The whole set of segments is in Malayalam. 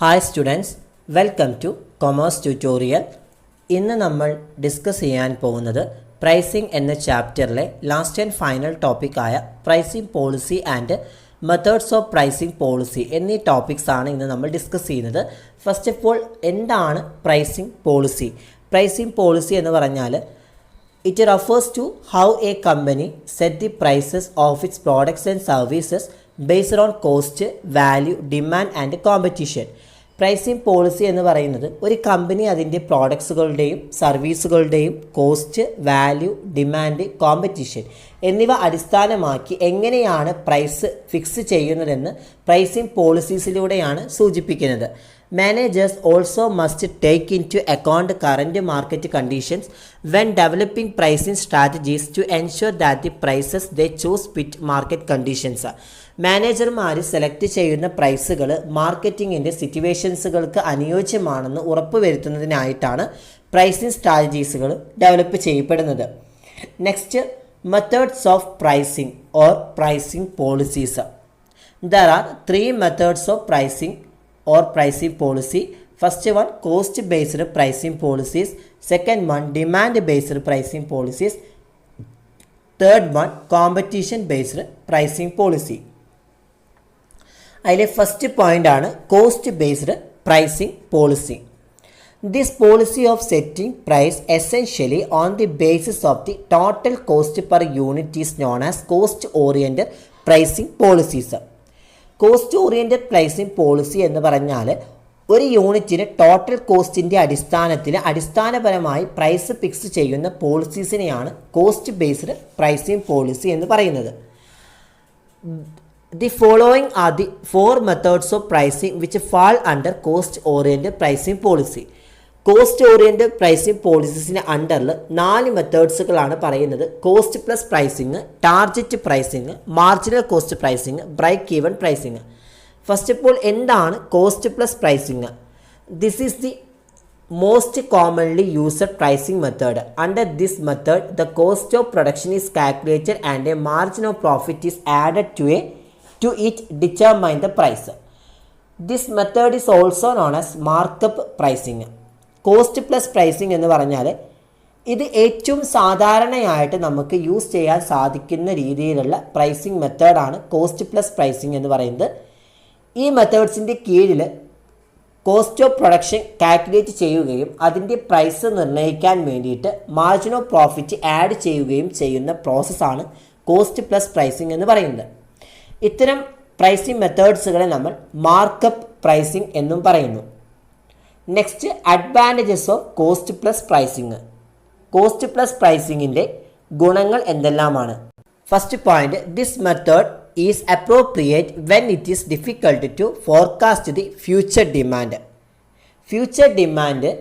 Hi students, welcome to commerce tutorial. ഇന്ന് നമ്മൾ ഡിസ്കസ് ചെയ്യാൻ പോകുന്നത് പ്രൈസിംഗ് എന്ന ചാപ്റ്ററിലെ ലാസ്റ്റ് ആൻഡ് ഫൈനൽ ടോപ്പിക്കായ pricing policy and methods of pricing policy എന്നീ ടോപ്പിക്സ് ആണ് ഇന്ന് നമ്മൾ ഡിസ്കസ് ചെയ്യുന്നത്. ഫസ്റ്റ് ഓഫ് ഓൾ, എന്താണ് പ്രൈസിംഗ് പോളിസി? പ്രൈസിംഗ് പോളിസി എന്ന് പറഞ്ഞാൽ it refers to how a company set the prices of its products and services based on cost, value, demand and competition. Pricing policy എന്ന് പറയുന്നത് ഒരു കമ്പനി അതിൻ്റെ പ്രോഡക്ട്സുകളുടെയും സർവീസുകളുടെയും കോസ്റ്റ്, വാല്യൂ, ഡിമാൻഡ്, കോമ്പറ്റീഷൻ എന്നിവ അടിസ്ഥാനമാക്കി എങ്ങനെയാണ് പ്രൈസ് ഫിക്സ് ചെയ്യുന്നതെന്ന് പ്രൈസിംഗ് പോളിസീസിലൂടെയാണ് സൂചിപ്പിക്കുന്നത്. Managers also must take into account current market conditions when developing pricing strategies to ensure that the prices they choose fit market conditions. മാനേജർമാർ സെലക്ട് ചെയ്യുന്ന പ്രൈസുകൾ മാർക്കറ്റിങ്ങിൻ്റെ സിറ്റുവേഷൻസുകൾക്ക് അനുയോജ്യമാണെന്ന് ഉറപ്പുവരുത്തുന്നതിനായിട്ടാണ് പ്രൈസിംഗ് സ്ട്രാറ്റജീസുകൾ ഡെവലപ്പ് ചെയ്യപ്പെടുന്നത്. Next, methods of pricing or pricing policies. There are three methods of pricing or pricing policy. First one, cost based pricing policies. Second one, demand based pricing policies. Third one, competition based pricing policy. അതിലെ ഫസ്റ്റ് പോയിന്റ് ആണ് cost based pricing policy. This policy of setting price essentially on the basis of the total cost per unit is known as cost oriented pricing policies. Cost oriented pricing policy എന്ന് പറഞ്ഞാൽ ഒരു യൂണിറ്റിന് ടോട്ടൽ കോസ്റ്റിൻ്റെ അടിസ്ഥാനപരമായി പ്രൈസ് ഫിക്സ് ചെയ്യുന്ന പോളിസീസിനെയാണ് കോസ്റ്റ് ബേസ്ഡ് പ്രൈസിംഗ് പോളിസി എന്ന് പറയുന്നത്. The following are the four methods of pricing which fall under cost oriented pricing policy. Cost oriented pricing പോളിസീസിന് അണ്ടറിൽ 4 മെത്തേഡ്സുകളാണ് പറയുന്നത്. Cost plus pricing, target pricing, marginal cost pricing, break even pricing. First of all, എന്താണ് cost plus pricing? This is the most commonly used pricing method. Under this method the cost of production is calculated and a margin of profit is added to it determine the price. This method is also known as markup pricing. Cost plus pricing എന്ന് പറഞ്ഞാൽ ഇത് ഏറ്റവും സാധാരണയായിട്ട് നമുക്ക് യൂസ് ചെയ്യാൻ സാധിക്കുന്ന രീതിയിലുള്ള പ്രൈസിംഗ് മെത്തേഡാണ് കോസ്റ്റ് പ്ലസ് പ്രൈസിംഗ് എന്ന് പറയുന്നത്. ഈ മെത്തേഡ്സിൻ്റെ കീഴിൽ കോസ്റ്റ് ഓഫ് പ്രൊഡക്ഷൻ കാൽക്കുലേറ്റ് ചെയ്യുകയും അതിൻ്റെ പ്രൈസ് നിർണ്ണയിക്കാൻ വേണ്ടിയിട്ട് മാർജിൻ ഓഫ് പ്രോഫിറ്റ് ആഡ് ചെയ്യുകയും ചെയ്യുന്ന പ്രോസസ്സാണ് കോസ്റ്റ് പ്ലസ് പ്രൈസിംഗ് എന്ന് പറയുന്നത്. ഇത്തരം പ്രൈസിംഗ് മെത്തേഡ്സുകളെ നമ്മൾ മാർക്കപ്പ് പ്രൈസിംഗ് എന്നും പറയുന്നു. Next, advantages of cost plus pricing. Cost plus പ്രൈസിങ്ങിൻ്റെ ഗുണങ്ങൾ എന്തെല്ലാമാണ്? First point, this method is appropriate when it is difficult to forecast the future demand. Future demand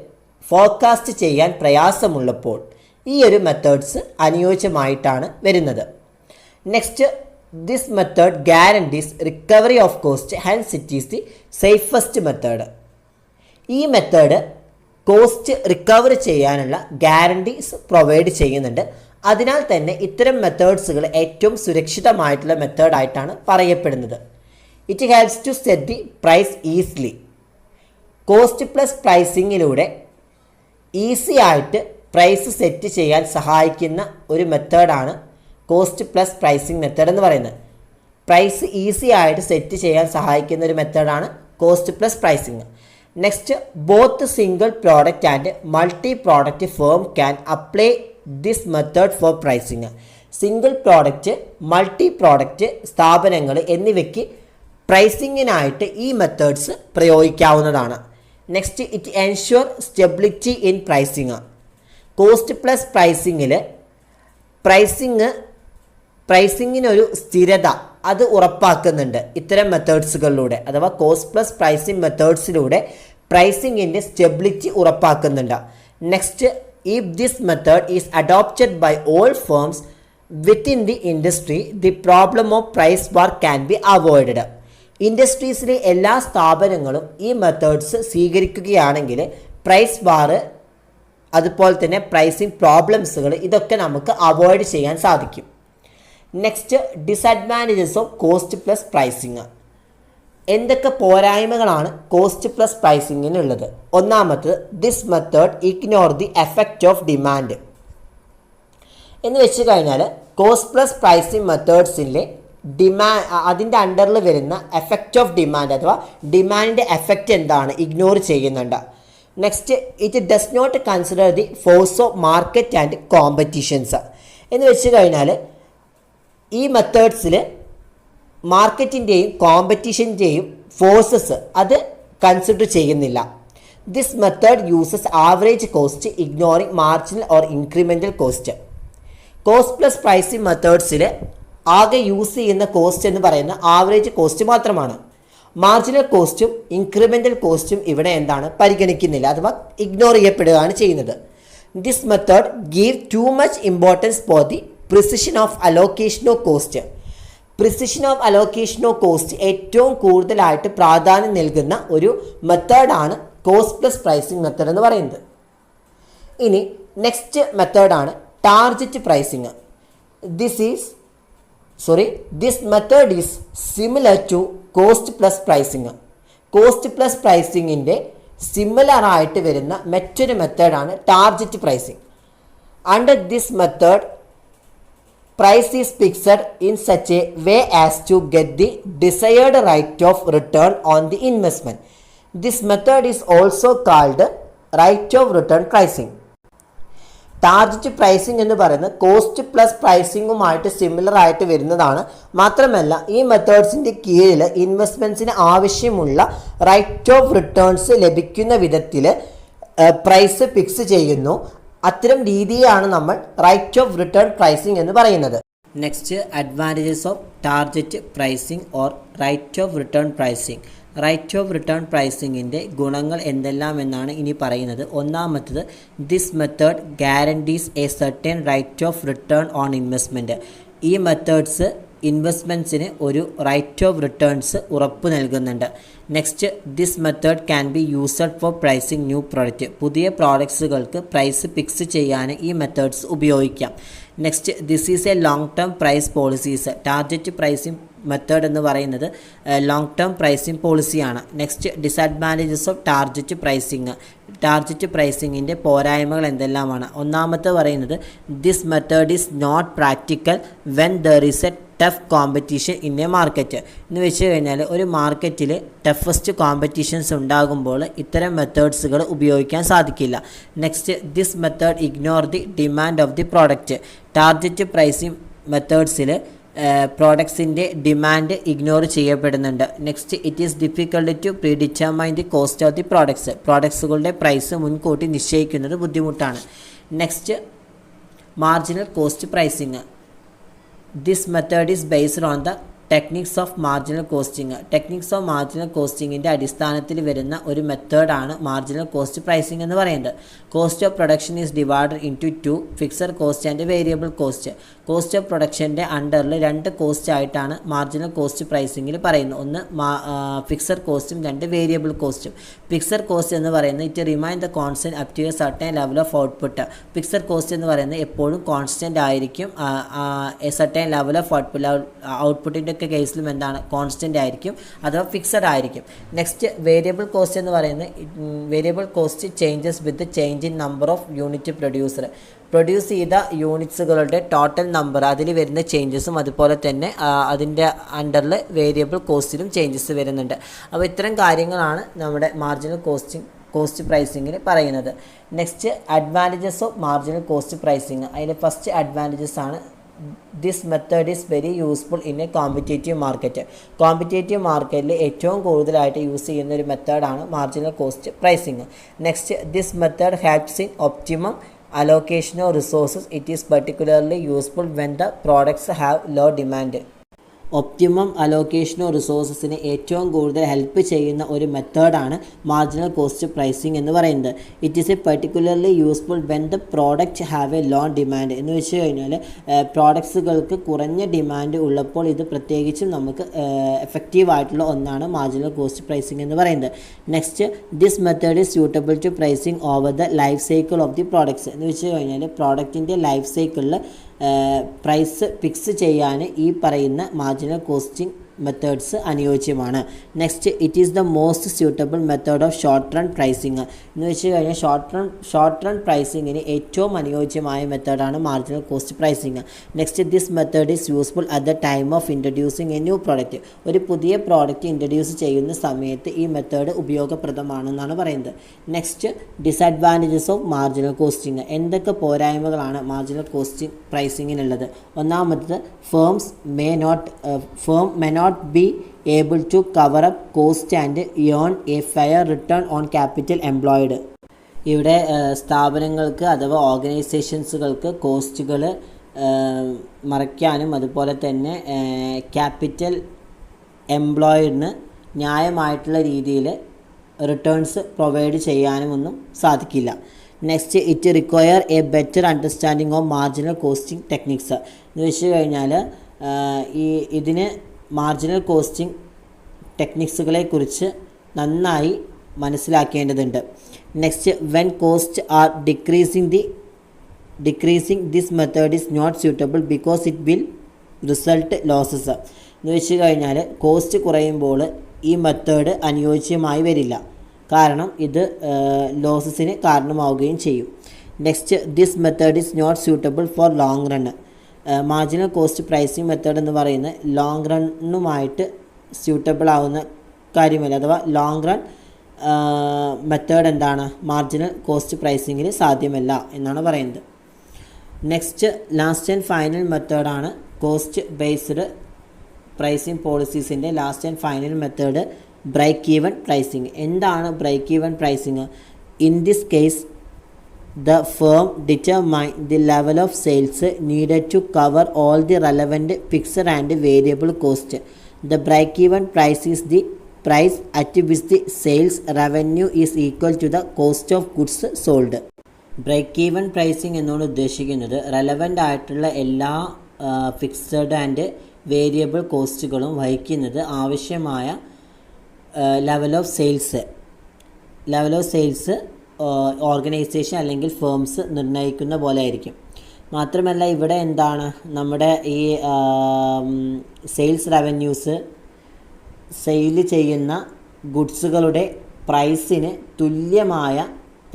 forecast ചെയ്യാൻ പ്രയാസമുള്ളപ്പോൾ ഈ ഒരു മെത്തേഡ്സ് അനുയോജ്യമായിട്ടാണ് വരുന്നത്. Next, this method guarantees recovery of cost, hence it is the safest method. ഈ മെത്തേഡ് കോസ്റ്റ് റിക്കവർ ചെയ്യാനുള്ള ഗ്യാരണ്ടീസ് പ്രൊവൈഡ് ചെയ്യുന്നുണ്ട്. അതിനാൽ തന്നെ ഇത്തരം മെത്തേഡ്സുകൾ ഏറ്റവും സുരക്ഷിതമായിട്ടുള്ള മെത്തേഡായിട്ടാണ് പറയപ്പെടുന്നത്. It helps to set the price easily. Cost plus പ്രൈസിങ്ങിലൂടെ ഈസി ആയിട്ട് പ്രൈസ് സെറ്റ് ചെയ്യാൻ സഹായിക്കുന്ന ഒരു മെത്തേഡാണ് കോസ്റ്റ് പ്ലസ് പ്രൈസിംഗ് മെത്തേഡ് എന്ന് പറയുന്നത്. പ്രൈസ് ഈസി ആയിട്ട് സെറ്റ് ചെയ്യാൻ സഹായിക്കുന്ന ഒരു മെത്തേഡാണ് cost plus pricing. Next, both single product and multi product firm can apply this method for pricing. Single product, multi product സ്ഥാപനങ്ങൾ എന്നിവയ്ക്ക് പ്രൈസിങ്ങിനായിട്ട് ഈ മെത്തേഡ്സ് പ്രയോഗിക്കാവുന്നതാണ്. Next, it ensure stability in pricing. Cost plus പ്രൈസിങ്ങിൽ പ്രൈസിങ്ങിനൊരു സ്ഥിരത അത് ഉറപ്പാക്കുന്നുണ്ട് ഇത്തരം മെത്തേഡ്സുകളിലൂടെ. അഥവാ കോസ്റ്റ് പ്ലസ് പ്രൈസിംഗ് മെത്തേഡ്സിലൂടെ പ്രൈസിങ്ങിൻ്റെ സ്റ്റെബിലിറ്റി ഉറപ്പാക്കുന്നുണ്ട്. Next, if this method is adopted by all firms within the industry the problem of price war can be avoided. ഇൻഡസ്ട്രീസിലെ എല്ലാ സ്ഥാപനങ്ങളും ഈ മെത്തേഡ്സ് സ്വീകരിക്കുകയാണെങ്കിൽ പ്രൈസ് വാർ, അതുപോലെ തന്നെ പ്രൈസിംഗ് പ്രോബ്ലംസുകൾ ഇതൊക്കെ നമുക്ക് അവോയ്ഡ് ചെയ്യാൻ സാധിക്കും. Next, disadvantages of cost plus pricing. എന്തൊക്കെ പോരായ്മകളാണ് കോസ്റ്റ് പ്ലസ് പ്രൈസിങ്ങിനുള്ളത്? ഒന്നാമത്, this method ignore the effect of demand. എന്ന് വെച്ച് കഴിഞ്ഞാൽ കോസ്റ്റ് പ്ലസ് പ്രൈസിങ് മെത്തേഡ്സിലെ അതിൻ്റെ അണ്ടറിൽ വരുന്ന എഫക്റ്റ് ഓഫ് ഡിമാൻഡ് അഥവാ ഡിമാൻഡിൻ്റെ എഫക്റ്റ് എന്താണ് ഇഗ്നോർ ചെയ്യുന്നുണ്ട്. Next, it does not consider the force of market and competitions. എന്ന് വെച്ച് കഴിഞ്ഞാൽ ഈ മെത്തേഡ്സിൽ മാർക്കറ്റിൻ്റെയും കോമ്പറ്റീഷൻ്റെയും ഫോഴ്സസ് അത് കൺസിഡർ ചെയ്യുന്നില്ല. This method uses average cost ignoring marginal or incremental cost. Cost plus pricing മെത്തേഡ്സിൽ ആകെ യൂസ് ചെയ്യുന്ന കോസ്റ്റ് എന്ന് പറയുന്ന ആവറേജ് കോസ്റ്റ് മാത്രമാണ്. മാർജിനൽ കോസ്റ്റും ഇൻക്രിമെൻ്റൽ കോസ്റ്റും ഇവിടെ എന്താണ് പരിഗണിക്കുന്നില്ല അഥവാ ഇഗ്നോർ ചെയ്യപ്പെടുകയാണ് ചെയ്യുന്നത്. This method give too much importance for the precision of allocation of cost. Precision of allocation of cost ഏറ്റവും കൂടുതലായിട്ട് പ്രാധാന്യം നൽകുന്ന ഒരു മെത്തേഡാണ് കോസ്റ്റ് പ്ലസ് പ്രൈസിങ് മെത്തേഡ് എന്ന് പറയുന്നത്. ഇനി നെക്സ്റ്റ് മെത്തേഡാണ് target pricing. This method is similar to cost plus pricing. Cost plus പ്രൈസിങ്ങിൻ്റെ സിമിലർ ആയിട്ട് വരുന്ന മറ്റൊരു മെത്തേഡാണ് target pricing. Under this method price is fixed in such a way as to get the desired rate of return on the investment. This method is also called rate of return pricing. Target pricing എന്ന് പറയുന്നത് കോസ്റ്റ് പ്ലസ് പ്രൈസിങ്ങുമായിട്ട് സിമിലർ ആയിട്ട് വരുന്നതാണ്. മാത്രമല്ല ഈ മെത്തേഡ്സിൻ്റെ കീഴിൽ ഇൻവെസ്റ്റ്മെൻറ്റ്സിന് ആവശ്യമുള്ള റൈറ്റ് ഓഫ് റിട്ടേൺസ് ലഭിക്കുന്ന വിധത്തിൽ പ്രൈസ് ഫിക്സ് ചെയ്യുന്നു. അത്തരം രീതിയാണ് നമ്മൾ റൈറ്റ് ഓഫ് റിട്ടേൺ പ്രൈസിംഗ് എന്ന് പറയുന്നത്. Next, advantages of target pricing or rate of return pricing. Rate of return പ്രൈസിങ്ങിൻ്റെ ഗുണങ്ങൾ എന്തെല്ലാം എന്നാണ് ഇനി പറയുന്നത്. ഒന്നാമത്തത്, this method guarantees a certain rate of return on investment. ഈ മെത്തേഡ്സ് ഇൻവെസ്റ്റ്മെൻറ്റ്സിന് ഒരു റൈറ്റ് ഓഫ് റിട്ടേൺസ് ഉറപ്പ് നൽകുന്നുണ്ട്. Next, this method can be used for pricing new product. പുതിയ പ്രോഡക്ട്സുകൾക്ക് പ്രൈസ് ഫിക്സ് ചെയ്യാൻ ഈ മെത്തേഡ്സ് ഉപയോഗിക്കാം. Next, this is a long term price policies. Target pricing method എന്ന് പറയുന്നത് ലോങ് ടേം പ്രൈസിങ് പോളിസിയാണ്. Next, disadvantages of target pricing. Target പ്രൈസിങ്ങിൻ്റെ പോരായ്മകൾ എന്തെല്ലാമാണ്? ഒന്നാമത്തെ പറയുന്നത്, this method is not practical when there is a tough competition in a market. എന്ന് വെച്ച് കഴിഞ്ഞാൽ ഒരു മാർക്കറ്റിൽ ടഫസ്റ്റ് കോമ്പറ്റീഷൻസ് ഉണ്ടാകുമ്പോൾ ഇത്തരം മെത്തേഡ്സുകൾ ഉപയോഗിക്കാൻ സാധിക്കില്ല. Next, this method ignore the demand of the product. Target pricing മെത്തേഡ്സിൽ പ്രോഡക്ട്സിൻ്റെ ഡിമാൻഡ് ഇഗ്നോർ ചെയ്യപ്പെടുന്നുണ്ട്. Next, it is difficult to predetermine the cost of the products. പ്രോഡക്ട്സുകളുടെ പ്രൈസ് മുൻകൂട്ടി നിശ്ചയിക്കുന്നത് ബുദ്ധിമുട്ടാണ്. Next, marginal cost pricing. This method is based on the techniques of marginal costing. Techniques of marginal കോസ്റ്റിങ്ങിൻ്റെ അടിസ്ഥാനത്തിൽ വരുന്ന ഒരു മെത്തേഡാണ് മാർജിനൽ കോസ്റ്റ് പ്രൈസിംഗ് എന്ന് പറയുന്നത്. Cost of production is divided into to, fixed cost and variable cost. Cost of പ്രൊഡക്ഷൻ്റെ അണ്ടറിൽ രണ്ട് കോസ്റ്റ് ആയിട്ടാണ് മാർജിനൽ കോസ്റ്റ് പ്രൈസിങ്ങിൽ പറയുന്നത്. ഒന്ന് ഫിക്സഡ് കോസ്റ്റും രണ്ട് വേരിയബിൾ കോസ്റ്റും. ഫിക്സഡ് കോസ്റ്റ് എന്ന് പറയുന്നത് it remain the constant up to a certain level of output. Fixed cost എന്ന് പറയുന്നത് എപ്പോഴും കോൺസ്റ്റൻ്റ് ആയിരിക്കും. എ സർട്ടൻ ലെവൽ ഓഫ് ഔട്ട്പുട്ടിൻ്റെ ഒക്കെ കേസിലും എന്താണ് കോൺസ്റ്റൻ്റ് ആയിരിക്കും അഥവാ ഫിക്സഡ് ആയിരിക്കും. നെക്സ്റ്റ്, വേരിയബിൾ കോസ്റ്റ് എന്ന് പറയുന്നത് variable cost changes with change in number of unit produce ചെയ്ത യൂണിറ്റ്സുകളുടെ ടോട്ടൽ നമ്പർ അതിൽ വരുന്ന ചേഞ്ചസും അതുപോലെ തന്നെ അതിൻ്റെ അണ്ടറിൽ വേരിയബിൾ കോസ്റ്റിലും ചേഞ്ചസ് വരുന്നുണ്ട്. അപ്പോൾ ഇത്തരം കാര്യങ്ങളാണ് നമ്മുടെ മാർജിനൽ കോസ്റ്റ് പ്രൈസിങ്ങിൽ പറയുന്നത്. Next, advantages of marginal cost pricing. അതിൽ ഫസ്റ്റ് അഡ്വാൻറ്റേജസ് ആണ്, this method is very useful in A competitive market. Competitive മാർക്കറ്റിൽ ഏറ്റവും കൂടുതലായിട്ട് യൂസ് ചെയ്യുന്ന ഒരു മെത്തേഡാണ് marginal cost pricing. Next, this method helps in optimum allocation of resources. It is particularly useful when the products have low demand. Optimum allocation of റിസോഴ്സസിനെ ഏറ്റവും കൂടുതൽ ഹെൽപ്പ് ചെയ്യുന്ന ഒരു മെത്തേഡാണ് മാർജിനൽ കോസ്റ്റ് പ്രൈസിങ് എന്ന് പറയുന്നത്. It is a particularly useful when the product have a low demand. എന്ന് വെച്ച് കഴിഞ്ഞാൽ പ്രോഡക്ട്സുകൾക്ക് കുറഞ്ഞ ഡിമാൻഡ് ഉള്ളപ്പോൾ ഇത് പ്രത്യേകിച്ചും നമുക്ക് എഫക്റ്റീവ് ആയിട്ടുള്ള ഒന്നാണ് മാർജിനൽ കോസ്റ്റ് പ്രൈസിങ് എന്ന് പറയുന്നത്. Next, this method is suitable to pricing over the life cycle of the products. എന്ന് വെച്ച് കഴിഞ്ഞാൽ പ്രോഡക്റ്റിൻ്റെ ലൈഫ് സൈക്കിളിൽ പ്രൈസ് ഫിക്സ് ചെയ്യാൻ ഈ പറയുന്ന മാർജിനൽ മെത്തേഡ്സ് അനുയോജ്യമാണ്. Next, it is the most suitable method of short run pricing എന്ന് വെച്ച് കഴിഞ്ഞാൽ ഷോർട്ട് റൺ പ്രൈസിങ്ങിന് ഏറ്റവും അനുയോജ്യമായ മെത്തേഡാണ് marginal cost pricing. Next, this method is useful at the time of introducing A new product. ഒരു പുതിയ പ്രോഡക്റ്റ് ഇൻട്രൊഡ്യൂസ് ചെയ്യുന്ന സമയത്ത് ഈ മെത്തേഡ് ഉപയോഗപ്രദമാണെന്നാണ് പറയുന്നത്. Next, disadvantages of marginal costing. എന്തൊക്കെ പോരായ്മകളാണ് മാർജിനൽ കോസ്റ്റിംഗ് പ്രൈസിങ്ങിനുള്ളത്? ഒന്നാമത്തത്, firm may not be able to cover up cost and earn a fair return on capital employed. ഇവിടെ സ്ഥാപനങ്ങൾക്ക് അഥവാ ഓർഗനൈസേഷൻസുകൾക്ക് കോസ്റ്റുകൾ മറയ്ക്കാനും അതുപോലെ തന്നെ ക്യാപിറ്റൽ എംപ്ലോയിഡിന് ന്യായമായിട്ടുള്ള രീതിയിൽ റിട്ടേൺസ് പ്രൊവൈഡ് ചെയ്യാനുമൊന്നും സാധിക്കില്ല. Next, it require a better understanding of marginal costing techniques എന്ന് വെച്ച് കഴിഞ്ഞാൽ ഇതിന് മാർജിനൽ കോസ്റ്റിംഗ് ടെക്നിക്സുകളെക്കുറിച്ച് നന്നായി മനസ്സിലാക്കേണ്ടതുണ്ട്. Next, when cost are decreasing this method is not suitable because it will result losses എന്ന് വെച്ച് കഴിഞ്ഞാൽ കോസ്റ്റ് കുറയുമ്പോൾ ഈ മെത്തേഡ് അനുയോജ്യമായി വരില്ല, കാരണം ഇത് ലോസസിന് കാരണമാവുകയും ചെയ്യും. Next, this method is not suitable for long run. Marginal cost pricing method എന്ന് പറയുന്നത് ലോങ് റണ്ണുമായിട്ട് സ്യൂട്ടബിൾ ആവുന്ന കാര്യമല്ല, അഥവാ ലോങ് റൺ മെത്തേഡ് എന്താണ് മാർജിനൽ കോസ്റ്റ് പ്രൈസിങ്ങിൽ സാധ്യമല്ല എന്നാണ് പറയുന്നത്. നെക്സ്റ്റ്, ലാസ്റ്റ് ആൻഡ് ഫൈനൽ മെത്തേഡാണ് കോസ്റ്റ് ബേസ്ഡ് പ്രൈസിങ് പോളിസീസിൻ്റെ last and final method break even pricing. എന്താണ് break even pricing? In this case the firm determine the level of sales needed to cover all the relevant fixed and variable cost. The break-even price is the price at which the sales revenue is equal to the cost of goods sold. Break-even pricing എന്നോട് ഉദ്ദേശിക്കുന്നത് റെലവൻ്റ് ആയിട്ടുള്ള എല്ലാ ഫിക്സഡ് ആൻഡ് വേരിയബിൾ കോസ്റ്റുകളും വഹിക്കുന്നത് ആവശ്യമായ ലെവൽ ഓഫ് സെയിൽസ് ഓർഗനൈസേഷൻ അല്ലെങ്കിൽ ഫേംസ് നിർണ്ണയിക്കുന്ന പോലെ ആയിരിക്കും. മാത്രമല്ല ഇവിടെ എന്താണ് നമ്മുടെ ഈ സെയിൽസ് റവന്യൂസ് സെയിൽ ചെയ്യുന്ന ഗുഡ്സുകളുടെ പ്രൈസിന് തുല്യമായ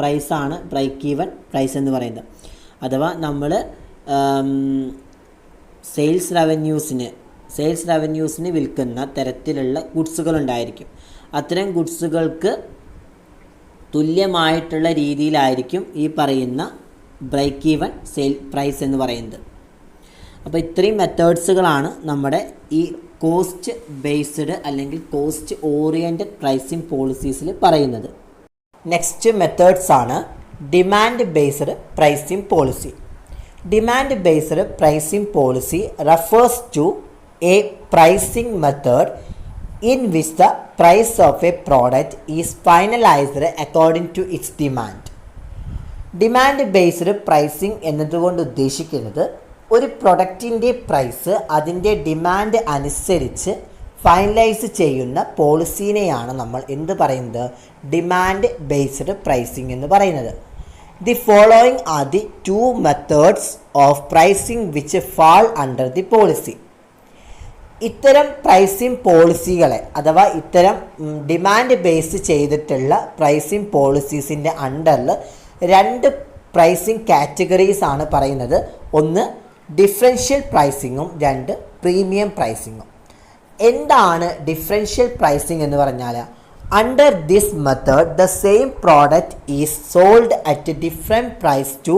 പ്രൈസാണ് ബ്രേക്ക് ഈവൻ പ്രൈസ് എന്ന് പറയുന്നത്. അഥവാ നമ്മൾ സെയിൽസ് റവന്യൂസിന് വിൽക്കുന്ന തരത്തിലുള്ള ഗുഡ്സുകളുണ്ടായിരിക്കും. അത്തരം ഗുഡ്സുകൾക്ക് തുല്യമായിട്ടുള്ള രീതിയിലായിരിക്കും ഈ പറയുന്ന ബ്രേക്ക് ഈവൻ സെയിൽ പ്രൈസ് എന്ന് പറയുന്നത്. അപ്പോൾ ഇത്രയും മെത്തേഡ്സുകളാണ് നമ്മുടെ ഈ കോസ്റ്റ് ബേസ്ഡ് അല്ലെങ്കിൽ കോസ്റ്റ് ഓറിയൻറ്റഡ് പ്രൈസിംഗ് പോളിസീസിൽ പറയുന്നത്. നെക്സ്റ്റ് മെത്തേഡ്സ് ആണ് demand based pricing policy. Demand based pricing policy refers to a pricing method in which the price of a product is finalized according to its demand. Demand based pricing എന്നതുകൊണ്ട് ഉദ്ദേശിക്കുന്നത് ഒരു പ്രൊഡക്റ്റിൻ്റെ പ്രൈസ് അതിൻ്റെ ഡിമാൻഡ് അനുസരിച്ച് ഫൈനലൈസ് ചെയ്യുന്ന പോളിസീനെയാണ് നമ്മൾ എന്ത് പറയുന്നത്? ഡിമാൻഡ് ബേസ്ഡ് പ്രൈസിംഗ് എന്ന് പറയുന്നത്. The following are the 2 methods of pricing which fall under the policy. ഇത്തരം പ്രൈസിംഗ് പോളിസികളെ അഥവാ ഇത്തരം ഡിമാൻഡ് ബേസ് ചെയ്തിട്ടുള്ള പ്രൈസിംഗ് പോളിസീസിൻ്റെ അണ്ടറിൽ 2 പ്രൈസിംഗ് കാറ്റഗറീസ് ആണ് പറയുന്നത്. ഒന്ന് ഡിഫറൻഷ്യൽ പ്രൈസിങ്ങും 2 പ്രീമിയം പ്രൈസിങ്ങും. എന്താണ് ഡിഫറൻഷ്യൽ പ്രൈസിംഗ് എന്ന് പറഞ്ഞാൽ? Under this method the same product is sold at different price to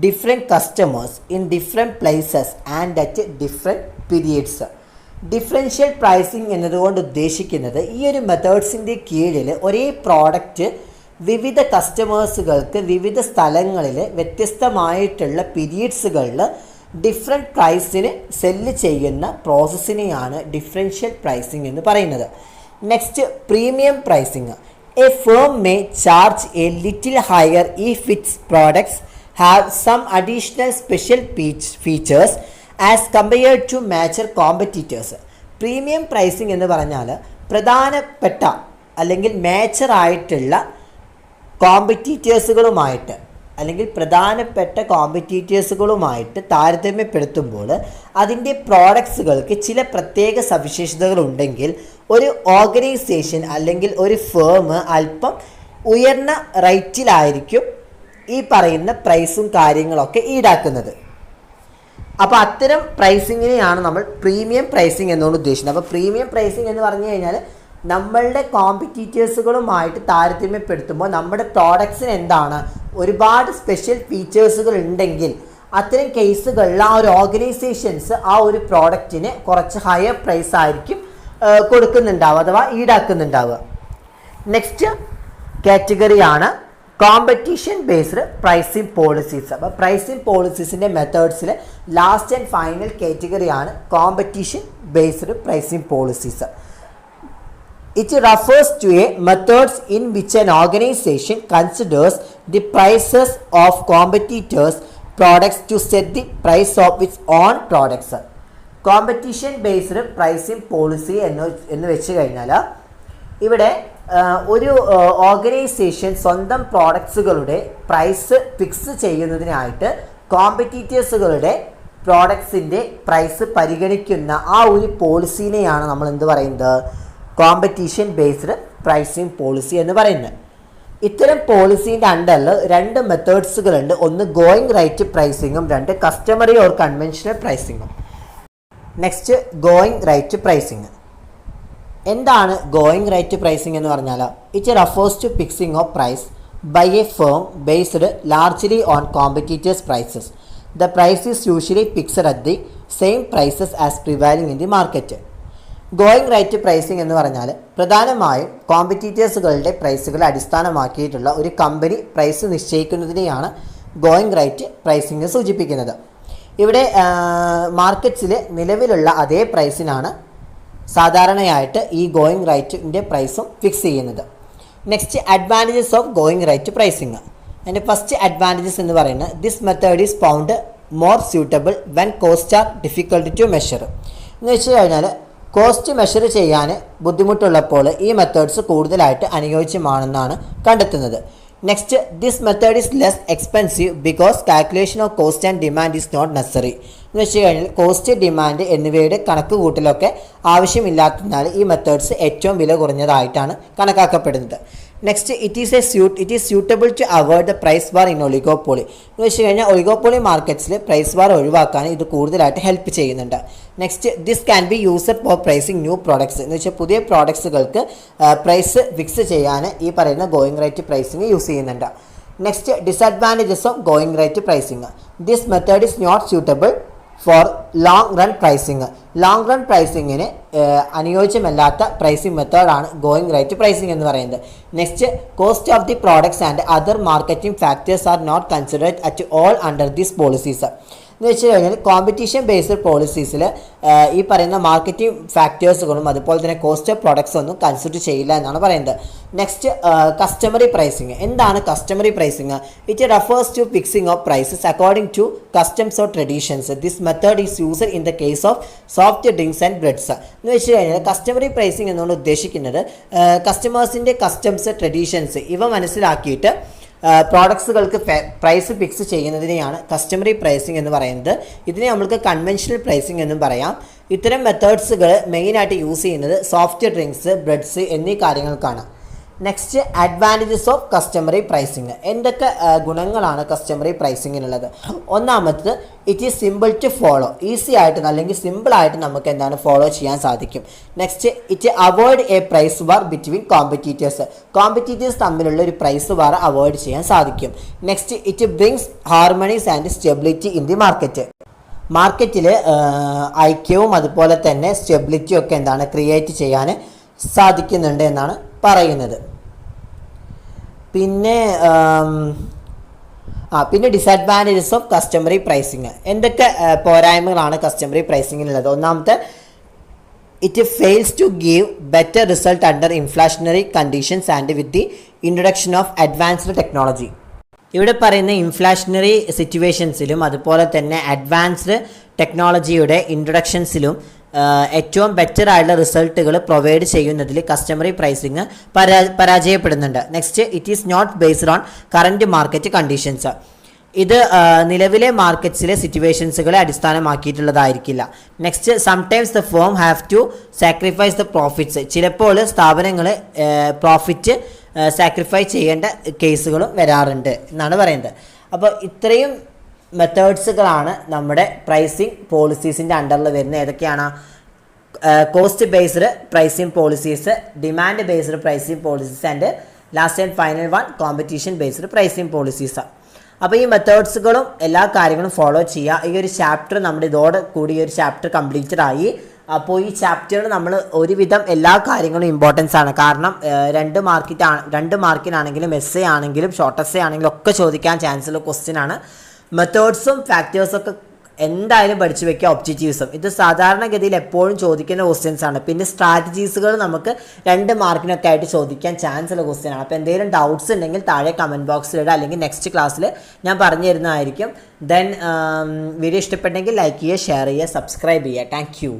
different customers in different places and at different periods. Differential pricing എന്നതുകൊണ്ട് ഉദ്ദേശിക്കുന്നത് ഈ ഒരു മെത്തേഡ്സിൻ്റെ കീഴിൽ ഒരേ പ്രോഡക്റ്റ് വിവിധ കസ്റ്റമേഴ്സുകൾക്ക് വിവിധ സ്ഥലങ്ങളിൽ വ്യത്യസ്തമായിട്ടുള്ള പീരീഡ്സുകളിൽ ഡിഫറെൻറ്റ് പ്രൈസിന് സെല്ല് ചെയ്യുന്ന പ്രോസസ്സിനെയാണ് ഡിഫറൻഷ്യൽ പ്രൈസിംഗ് എന്ന് പറയുന്നത്. Next, premium pricing. A firm may charge a little higher if its products have some additional special features as compared to major competitors. Premium pricing എന്ന് പറഞ്ഞാൽ പ്രധാനപ്പെട്ട അല്ലെങ്കിൽ മേജറായിട്ടുള്ള കോമ്പറ്റീറ്റേഴ്സുകളുമായിട്ട് അല്ലെങ്കിൽ പ്രധാനപ്പെട്ട കോമ്പറ്റീറ്റേഴ്സുകളുമായിട്ട് താരതമ്യപ്പെടുത്തുമ്പോൾ അതിൻ്റെ പ്രോഡക്ട്സുകൾക്ക് ചില പ്രത്യേക സവിശേഷതകളുണ്ടെങ്കിൽ ഒരു ഓർഗനൈസേഷൻ അല്ലെങ്കിൽ ഒരു ഫേം അല്പം ഉയർന്ന റേറ്റിലായിരിക്കും ഈ പറയുന്ന പ്രൈസും കാര്യങ്ങളൊക്കെ ഈടാക്കുന്നത്. അപ്പോൾ അത്തരം പ്രൈസിങ്ങിനെയാണ് നമ്മൾ പ്രീമിയം പ്രൈസിങ് എന്നുകൊണ്ട് ഉദ്ദേശിക്കുന്നത്. അപ്പോൾ പ്രീമിയം പ്രൈസിങ് എന്ന് പറഞ്ഞു കഴിഞ്ഞാൽ നമ്മളുടെ കോമ്പറ്റീറ്റേഴ്സുകളുമായിട്ട് താരതമ്യപ്പെടുത്തുമ്പോൾ നമ്മുടെ പ്രോഡക്ട്സിന് എന്താണ് ഒരുപാട് സ്പെഷ്യൽ ഫീച്ചേഴ്സുകൾ ഉണ്ടെങ്കിൽ അത്തരം കേസുകളിൽ ആ ഒരു ഓർഗനൈസേഷൻസ് ആ ഒരു പ്രോഡക്റ്റിന് കുറച്ച് ഹയർ പ്രൈസ് ആയിരിക്കും കൊടുക്കുന്നുണ്ടാവുക അഥവാ ഈടാക്കുന്നുണ്ടാവുക. നെക്സ്റ്റ് കാറ്റഗറിയാണ് കോമ്പറ്റീഷൻ ബേസ്ഡ് പ്രൈസിങ് പോളിസീസ്. അപ്പോൾ പ്രൈസിങ് പോളിസീസിൻ്റെ മെത്തേഡ്സിൽ ലാസ്റ്റ് ആൻഡ് ഫൈനൽ കാറ്റഗറിയാണ് competition based pricing policies. It refers to a methods in which an organization considers the prices of competitors' products to set the price of its own products. Competition based pricing policy എന്ന് വെച്ച് കഴിഞ്ഞാൽ ഇവിടെ ഒരു ഓർഗനൈസേഷൻ സ്വന്തം പ്രോഡക്ട്സുകളുടെ പ്രൈസ് ഫിക്സ് ചെയ്യുന്നതിനായിട്ട് കോമ്പറ്റീറ്റേഴ്സുകളുടെ പ്രോഡക്ട്സിൻ്റെ പ്രൈസ് പരിഗണിക്കുന്ന ആ ഒരു പോളിസീനെയാണ് നമ്മൾ എന്ത് പറയുന്നത് കോമ്പറ്റീഷൻ ബേസ്ഡ് പ്രൈസിങ് പോളിസി എന്ന് പറയുന്നത്. ഇത്തരം പോളിസീൻ്റെ അണ്ടറിൽ രണ്ട് മെത്തേഡ്സുകളുണ്ട്. ഒന്ന് ഗോയിങ് റൈറ്റ് പ്രൈസിങ്ങും രണ്ട് കസ്റ്റമറി ഓർ കൺവെൻഷണൽ പ്രൈസിങ്ങും. Next going rate pricing. എന്താണ് ഗോയിങ് റൈറ്റ് പ്രൈസിങ് എന്ന് പറഞ്ഞാൽ it refers to fixing of price by a firm based largely on competitors prices. The price is usually fixed at the same prices as prevailing in the market. Going rate pricing എന്ന് പറഞ്ഞാൽ പ്രധാനമായും കോമ്പറ്റീറ്റേഴ്സുകളുടെ പ്രൈസുകളെ അടിസ്ഥാനമാക്കിയിട്ടുള്ള ഒരു കമ്പനി പ്രൈസ് നിശ്ചയിക്കുന്നതിനെയാണ് ഗോയിങ് റൈറ്റ് പ്രൈസിംഗ് സൂചിപ്പിക്കുന്നത്. ഇവിടെ മാർക്കറ്റ്സിൽ നിലവിലുള്ള അതേ പ്രൈസിനാണ് സാധാരണയായിട്ട് ഈ ഗോയിങ് റൈറ്റിൻ്റെ പ്രൈസും ഫിക്സ് ചെയ്യുന്നത്. Next advantages of going rate pricing. അതിൻ്റെ ഫസ്റ്റ് അഡ്വാൻറ്റേജസ് എന്ന് പറയുന്നത് this method is found more suitable when cost are difficult to measure. എന്ന് വെച്ച് കഴിഞ്ഞാൽ കോസ്റ്റ് മെഷർ ചെയ്യാൻ ബുദ്ധിമുട്ടുള്ളപ്പോൾ ഈ മെത്തേഡ്സ് കൂടുതലായിട്ട് അനുയോജ്യമാണെന്നാണ് കണ്ടെത്തുന്നത്. Next this method is less expensive because calculation of cost and demand is not necessary. എന്ന് വെച്ച് കഴിഞ്ഞാൽ കോസ്റ്റ് ഡിമാൻഡ് എന്നിവയുടെ കണക്ക് കൂട്ടലൊക്കെ ആവശ്യമില്ലാത്തതിനാൽ ഈ മെത്തേഡ്സ് ഏറ്റവും വില കുറഞ്ഞതായിട്ടാണ് കണക്കാക്കപ്പെടുന്നത്. Next it is suitable to avoid the price war in oligopoly. എന്ന് വെച്ച് കഴിഞ്ഞാൽ ഒളിഗോപോളി മാർക്കറ്റ്സിൽ പ്രൈസ് വാർ ഒഴിവാക്കാൻ ഇത് കൂടുതലായിട്ട് ഹെൽപ്പ് ചെയ്യുന്നുണ്ട്. Next this can be used for pricing new products. എന്ന് വെച്ചാൽ പുതിയ പ്രോഡക്ട്സുകൾക്ക് പ്രൈസ് ഫിക്സ് ചെയ്യാൻ ഈ പറയുന്ന ഗോയിങ് റൈറ്റ് പ്രൈസിങ് യൂസ് ചെയ്യുന്നുണ്ട്. Next disadvantages of going rate pricing. This method is not suitable for long run pricing. Long run പ്രൈസിങ്ങിന് അനുയോജ്യമല്ലാത്ത പ്രൈസിങ് മെത്തേഡാണ് ഗോയിങ് റൈറ്റ് പ്രൈസിങ് എന്ന് പറയുന്നത്. Next cost of the products and other marketing factors are not considered at all under these policies. എന്ന് വെച്ച് കഴിഞ്ഞാൽ കോമ്പറ്റീഷൻ ബേസ്ഡ് പോളിസീസിൽ ഈ പറയുന്ന മാർക്കറ്റിംഗ് ഫാക്ടേഴ്സുകളും അതുപോലെ തന്നെ കോസ്റ്റ് ഓഫ് പ്രോഡക്ട്സ് ഒന്നും കൺസിഡർ ചെയ്യില്ല എന്നാണ് പറയുന്നത്. Next customary pricing. എന്താണ് customary pricing? It refers to fixing of prices according to customs or traditions. This method is used in the case of soft drinks and breads. എന്ന് വെച്ച് കഴിഞ്ഞാൽ കസ്റ്റമറി പ്രൈസിങ് എന്നുകൊണ്ട് ഉദ്ദേശിക്കുന്നത് കസ്റ്റമേഴ്സിൻ്റെ കസ്റ്റംസ് ട്രഡീഷൻസ് ഇവ മനസ്സിലാക്കിയിട്ട് പ്രോഡക്ട്സുകൾക്ക് പ്രൈസ് ഫിക്സ് ചെയ്യുന്നതിനെയാണ് കസ്റ്റമറി പ്രൈസിങ് എന്ന് പറയുന്നത്. ഇതിനെ നമ്മൾക്ക് കൺവെൻഷണൽ പ്രൈസിങ് എന്നും പറയാം. ഇത്തരം മെത്തേഡ്സുകൾ മെയിനായിട്ട് യൂസ് ചെയ്യുന്നത് സോഫ്റ്റ് ഡ്രിങ്ക്സ്, ബ്രെഡ്സ് എന്നീ കാര്യങ്ങൾക്കാണ്. Next advantages of customary pricing. എന്തൊക്കെ ഗുണങ്ങളാണ് കസ്റ്റമറി പ്രൈസിങ്ങിനുള്ളത്? ഒന്നാമത്തത് it is simple to follow. Easy ആയിട്ട് അല്ലെങ്കിൽ സിമ്പിളായിട്ട് നമുക്ക് എന്താണ് ഫോളോ ചെയ്യാൻ സാധിക്കും. Next it avoid a price war between competitors. Competitors തമ്മിലുള്ള ഒരു പ്രൈസ് വാർ അവോയ്ഡ് ചെയ്യാൻ സാധിക്കും. Next it brings harmonies and stability in the market. മാർക്കറ്റിൽ ഐക്യവും അതുപോലെ തന്നെ സ്റ്റെബിലിറ്റിയും ഒക്കെ എന്താണ് ക്രിയേറ്റ് ചെയ്യാൻ സാധിക്കുന്നുണ്ട് എന്നാണ് പറയുന്നത്. പിന്നെ ഡിസഡ്വാൻറ്റേജസ് ഓഫ് കസ്റ്റമറി പ്രൈസിങ്. എന്തൊക്കെ പോരായ്മകളാണ് കസ്റ്റമറി പ്രൈസിങ്ങിനുള്ളത്? ഒന്നാമത്തെ it fails to give better result under inflationary conditions and with the introduction of advanced technology. ഇവിടെ പറയുന്ന ഇൻഫ്ലേഷണറി സിറ്റുവേഷൻസിലും അതുപോലെ തന്നെ അഡ്വാൻസ്ഡ് ടെക്നോളജിയുടെ ഇൻട്രൊഡക്ഷൻസിലും ഏറ്റവും ബെറ്റർ ആയിട്ടുള്ള റിസൾട്ടുകൾ പ്രൊവൈഡ് ചെയ്യുന്നതിൽ കസ്റ്റമറി പ്രൈസിങ് പരാജയപ്പെടുന്നുണ്ട്. Next, it is not based on current market conditions. ഇത് നിലവിലെ മാർക്കറ്റ്സിലെ സിറ്റുവേഷൻസുകളെ അടിസ്ഥാനമാക്കിയിട്ടുള്ളതായിരിക്കില്ല. Next, sometimes the firm have to sacrifice the profits. ചിലപ്പോൾ സ്ഥാപനങ്ങൾ പ്രോഫിറ്റ് സാക്രിഫൈസ് ചെയ്യേണ്ട കേസുകളും വരാറുണ്ട് എന്നാണ് പറയുന്നത്. അപ്പോൾ ഇത്രയും മെത്തേഡ്സുകളാണ് നമ്മുടെ പ്രൈസിങ് പോളിസീസിൻ്റെ അണ്ടറിൽ വരുന്നത്. ഏതൊക്കെയാണ്? Cost based pricing policies, demand based pricing policies and last and final one competition based pricing policies. അപ്പോൾ ഈ മെത്തേഡ്സുകളും എല്ലാ കാര്യങ്ങളും ഫോളോ ചെയ്യുക. ഈ ഒരു ചാപ്റ്റർ നമ്മുടെ ഇതോടെ കൂടി ഈ ഒരു ചാപ്റ്റർ കംപ്ലീറ്റഡ് ആയി. അപ്പോൾ ഈ ചാപ്റ്ററിൽ നമ്മൾ ഒരുവിധം എല്ലാ കാര്യങ്ങളും ഇമ്പോർട്ടൻസ് ആണ്. കാരണം രണ്ട് മാർക്കിനാണെങ്കിലും എസ് എ ആണെങ്കിലും ഷോർട്ട് എസ് എ ആണെങ്കിലും ഒക്കെ ചോദിക്കാൻ ചാൻസ് ഉള്ള ക്വസ്റ്റ്യൻ ആണ്. മെത്തേഡ്സും ഫാക്ടേഴ്സൊക്കെ എന്തായാലും പഠിച്ചു വെക്കുക. ഒബ്ജക്റ്റീവ്സും ഇത് സാധാരണഗതിയിൽ എപ്പോഴും ചോദിക്കുന്ന ക്വസ്റ്റ്യൻസ് ആണ്. പിന്നെ സ്ട്രാറ്റജീസുകൾ നമുക്ക് 2 മാർക്കിനൊക്കെ ആയിട്ട് ചോദിക്കാൻ ചാൻസ് ഉള്ള ക്വസ്റ്റ്യൻ ആണ്. അപ്പോൾ എന്തെങ്കിലും ഡൗട്ട്സ് ഉണ്ടെങ്കിൽ താഴെ കമൻറ്റ് ബോക്സിലിടുക, അല്ലെങ്കിൽ നെക്സ്റ്റ് ക്ലാസ്സിൽ ഞാൻ പറഞ്ഞു തരുന്നതായിരിക്കും. ദെൻ വീഡിയോ ഇഷ്ടപ്പെട്ടെങ്കിൽ ലൈക്ക് ചെയ്യുക, ഷെയർ ചെയ്യുക, സബ്സ്ക്രൈബ് ചെയ്യുക. Thank you.